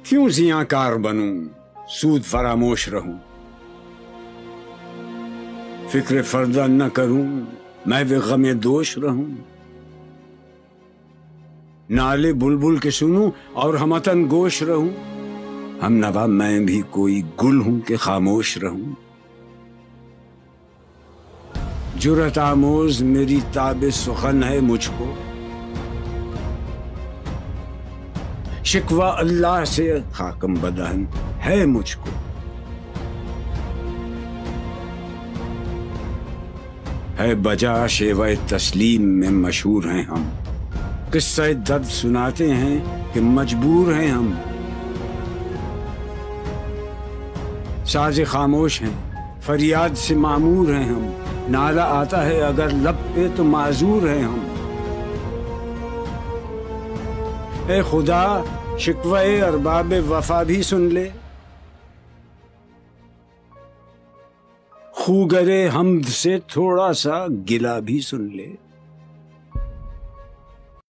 क्यों ज़ियाकार बनूं, सूद फरामोश रहूं, फिक्र फर्दा न करूं, मैं भी गमे दोष रहूं। नाले बुलबुल के सुनूं और हमतन गोश रहूं, हम नवा मैं भी कोई गुल हूं कि खामोश रहूं। जुरत आमोज मेरी ताबे सुखन है मुझको, शिकवा अल्लाह से खाकम बदहन है मुझको। है बजा शेवा तस्लीम में मशहूर हैं हम, किस्सा दर्द सुनाते हैं कि मजबूर हैं हम। साज़े खामोश हैं, फरियाद से मामूर हैं हम, नाला आता है अगर लब पे तो माजूर हैं हम। ए खुदा शिकवे अरबाब वफा भी सुन ले, खूगरे हमद से थोड़ा सा गिला भी सुन ले।